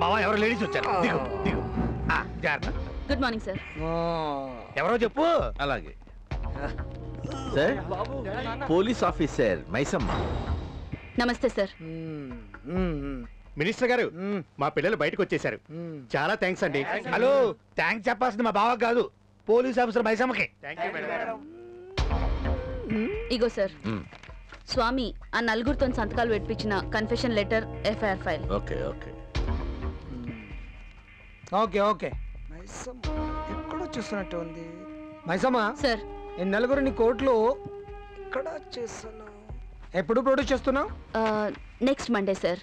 బావా ఎవరో లేడీస్ వచ్చారు. దిగు దిగు. జాగ్రత్త. Good morning sir. ఎవరో చెప్పు. అలాగే సార్. Police officer Maisamma. నమస్తే సార్. మినిస్టర్ గారు మా పిల్లలు బయటకు వచ్చేసారు. చాలా థ్యాంక్స్ అండి. హలో, థ్యాంక్స్ చెప్పాల్సింది మా బావకు కాదు, పోలీస్ ఆఫీసర్ మైసమ్మకి. ఇగో సార్, స్వామి ఆ నలుగురితో సంతకాలు పెట్టించిన confession letter, FIR file. Okay okay okay okay. Maisamma ఎక్కడో చూస్తున్నట్టు ఉంది. మైసమ్మ సార్, ఈ నలుగురిని కోర్టులో ఎక్కడ చేస్తున్నావు? ఎప్పుడు ప్రొడ్యూస్ చేస్తున్నావు? Next Monday sir.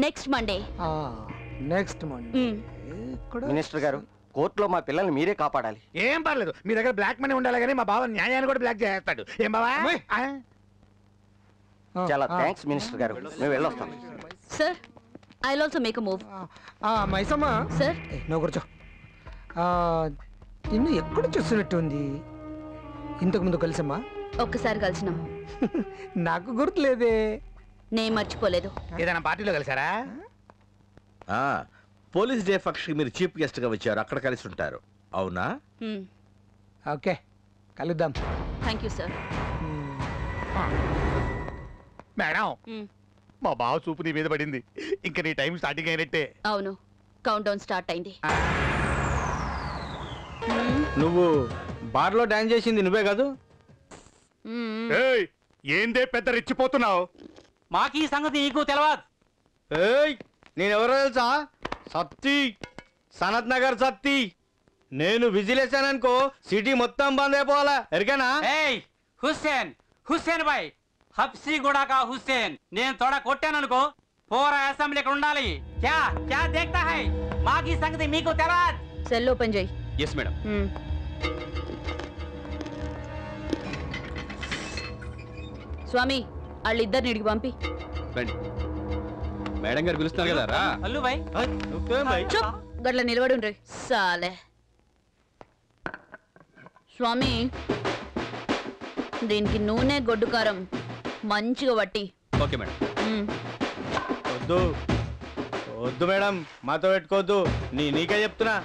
Next Monday. Next Monday. Minister గారు, కోర్టులో మా పిల్లల్ని మీరే కాపాడాలి. ఏం పర్లేదు, మీ దగ్గర బ్లాక్ మనీ ఉండాలి కానీ మా బావ న్యాయాన్ని కూడా బ్లాక్ చేస్తాడు. ఏం బావా? చాలా థ్యాంక్స్ మినిస్టర్ గారు, మేము వెళ్ళొస్తాం. Sir, I will also make a move. Maisamma sir, నువ్వు కూర్చో. నిన్ను ఎక్కడ చూస్తున్నట్టు ఉంది. ఇంతకు ముందు కలిసమ్మా? ఒక్కసారి కలిసినాం. నాకు గుర్తులేదే. నేను మర్చిపోలేదు. ఏదైనా పార్టీలో కలిసారా? పోలీస్ డే ఫంక్షన్ మీరు చీఫ్ గెస్ట్ గా వచ్చారు, అక్కడ కలిసి ఉంటారు. అవునా? ఓకే, కలుద్దాం. Thank you sir. మేడం, మా బావ చూపు నీ మీద పడింది. ఇంకా నీ టైం స్టార్టింగ్ అయినట్టే. అవును, కౌంట్ డౌన్ స్టార్ట్ అయింది. నువ్వు బార్లో డాన్స్ చేసింది నువ్వే కాదు? ఏందే పెద్ద రెచ్చిపోతున్నావు? మాకు ఈ సంగతి నీకు తెలియదు. నేనెవరో తెలుసా? సత్తి, సనత్ నగర్ సత్తి. నేను విజిలేసాననుకో సిటీ మొత్తం బంద్ అయిపోవాలా, ఎరికేనా? హుస్సేన్, హుస్సేన్ భాయ్, హబ్సీ గుడాకా హుస్సేన్. నేను తోడ కొట్టాననుకో పూరా అసెంబ్లీ ఇక్కడ ఉండాలి. క్యా క్యా దేఖ్తా హై? మాకు ఈ సంగతి మీకు తెలియదు. సెల్ ఓపెన్ చేయి. Yes madam. స్వామి, వాళ్ళిద్దరిని ఇడికి పంపి. మేడం గారు పిలుస్తున్నారు కదా రా. అల్లు భాయ్, చూప్, గట్ల నిలబడి ఉండ్రి. సాలే. స్వామి, దీనికి నూనె గొడ్డు కారం మంచిగా పట్టి. Okay madam. వద్దు వద్దు మేడం, మాతో పెట్టుకోవద్దు. నీకే చెప్తున్నా.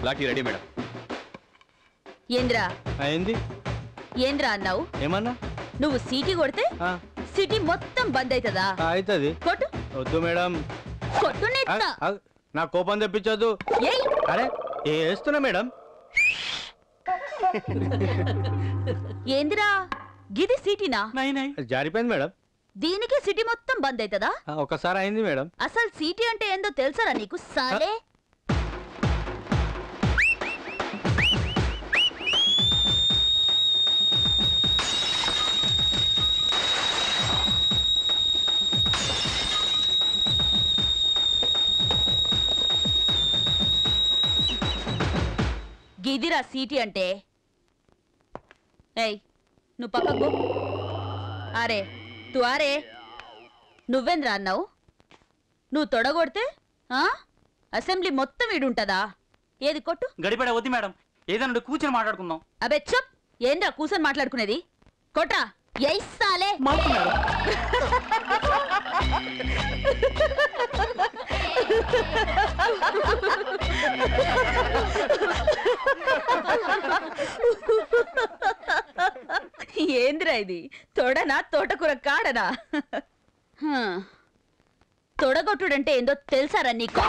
Lathi ready madam. ఏంద్రా అయింది? ఏంద్రా అన్నావు? ఏమన్నా? నువ్వు సీటీ కొడితే సిటీ మొత్తం బంద్ అవుతుందా? అవుతుంది. కొట్టు. వద్దు మేడం. కొట్టు. నా కోపం తెప్పించొద్దు. అరే వేస్తున్నా మేడం. ఏందిరా, గిది సిటీనా? జారిపోయింది మేడం. దీనికి సిటీ మొత్తం బంద్ అవుతుందా? ఒకసారి అయింది మేడం. అసలు సిటీ అంటే ఏందో తెలుసారా నీకు? సాలే. గిదిరా సిటీ అంటే. ఏయ్, నువ్వు పక్కకు. అరే తు అరే, నువ్వేంద్రా అన్నావు? నువ్వు తొడగొడితే అసెంబ్లీ మొత్తం వీడుంటదా? ఏది కొట్టు. గడిపడ వద్దు మేడం, ఏదన్నా కూర్చొని మాట్లాడుకుందాం. అబే చెప్, ఏంద్రా కూర్చొని మాట్లాడుకునేది? కొట్రా. ఎయిస్సాలే. ఏంద్రా ఇది? తొడనా తోటకూర కాడనా? తొడగొట్టుడంటే ఏందో తెలుసారా నీకు?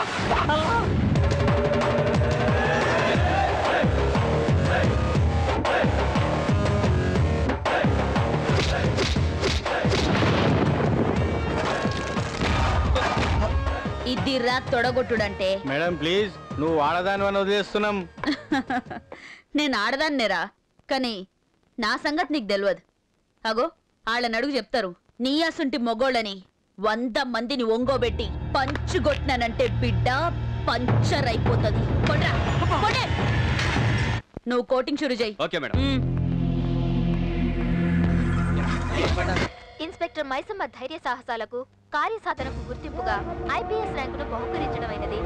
ఇదిరా తొడగొట్టుడంటే. మేడం ప్లీజ్, నువ్వు ఆడదాని అని వదిలేస్తున్నాం. నేను ఆడదాన్నేరా, కానీ నా సంగతి నీకు తెలియదు. అగో వాళ్ళని అడుగు చెప్తారు. నీ అసుంటి మొగోళ్ళని 100 మందిని ఒంగోబెట్టి పంచుగొట్టినానంటే బిడ్డ పంచర్ అయిపోతుంది. నువ్వు కోటింగ్ షురు చేయి. Okay madam. ఇన్స్పెక్టర్ మైసమ్మ ధైర్య సాహసాలకు కార్యసాధనకు గుర్తింపుగా ఐపీఎస్ ర్యాంకును బహుకరించడమైనది.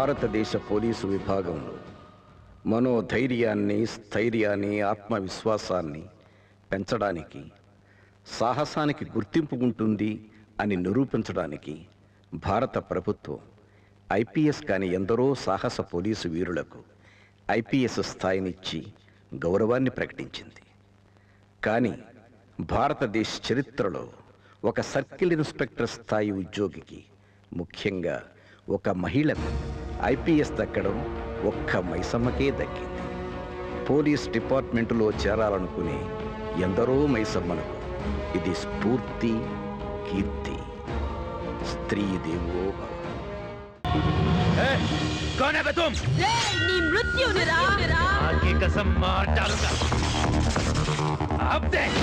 భారతదేశ పోలీసు విభాగంలో మనోధైర్యాన్ని, స్థైర్యాన్ని, ఆత్మవిశ్వాసాన్ని పెంచడానికి, సాహసానికి గుర్తింపు ఉంటుంది అని నిరూపించడానికి భారత ప్రభుత్వం ఐపీఎస్ కాని ఎందరో సాహస పోలీసు వీరులకు ఐపీఎస్ స్థాయినిచ్చి గౌరవాన్ని ప్రకటించింది. కానీ భారతదేశ చరిత్రలో ఒక సర్కిల్ ఇన్స్పెక్టర్ స్థాయి ఉద్యోగికి, ముఖ్యంగా ఒక మహిళకు ఐపీఎస్ దక్కడం ఒక్క మైసమ్మకే దక్కింది. పోలీస్ డిపార్ట్మెంటులో చేరాలనుకునే ఎందరో మైసమ్మలకు ఇది స్ఫూర్తి, కీర్తి. స్త్రీ దేవో భవ. कौन है बे तुम? నీ మృత్యునిరా आगे कसम मार डालूंगा. अब देख.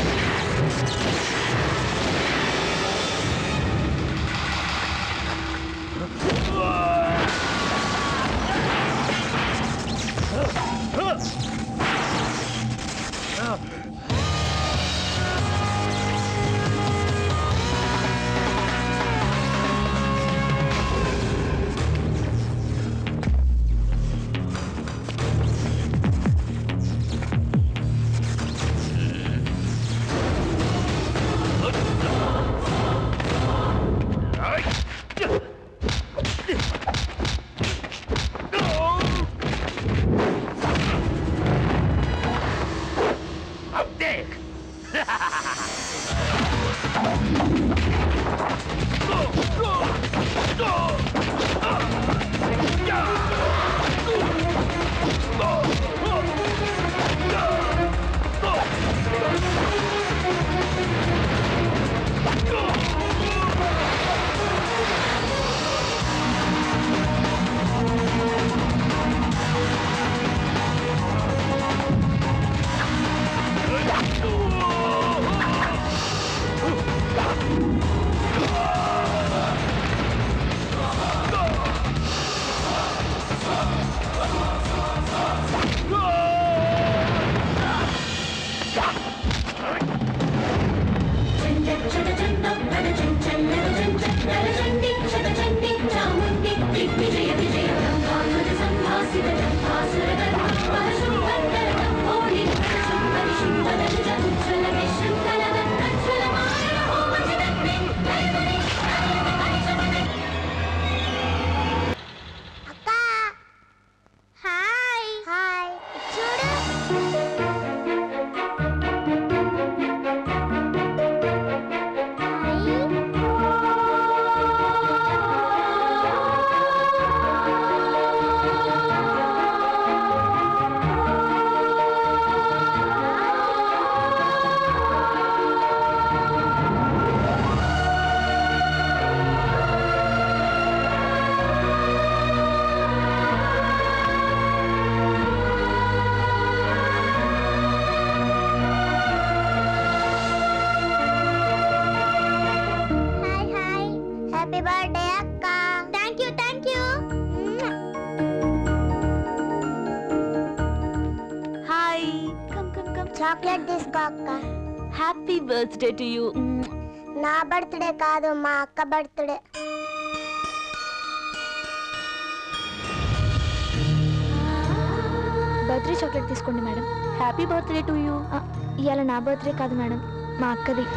చాక్లెట్ తీసుకో అక్క. Happy birthday to you. నా బర్త్డే కాదు, మా అక్క బర్త్డే. బర్త్డే చాక్లెట్ తీసుకోండి madam. Happy birthday to you. ఇవాళ నా బర్త్డే కాదు మేడం, మా అక్కది.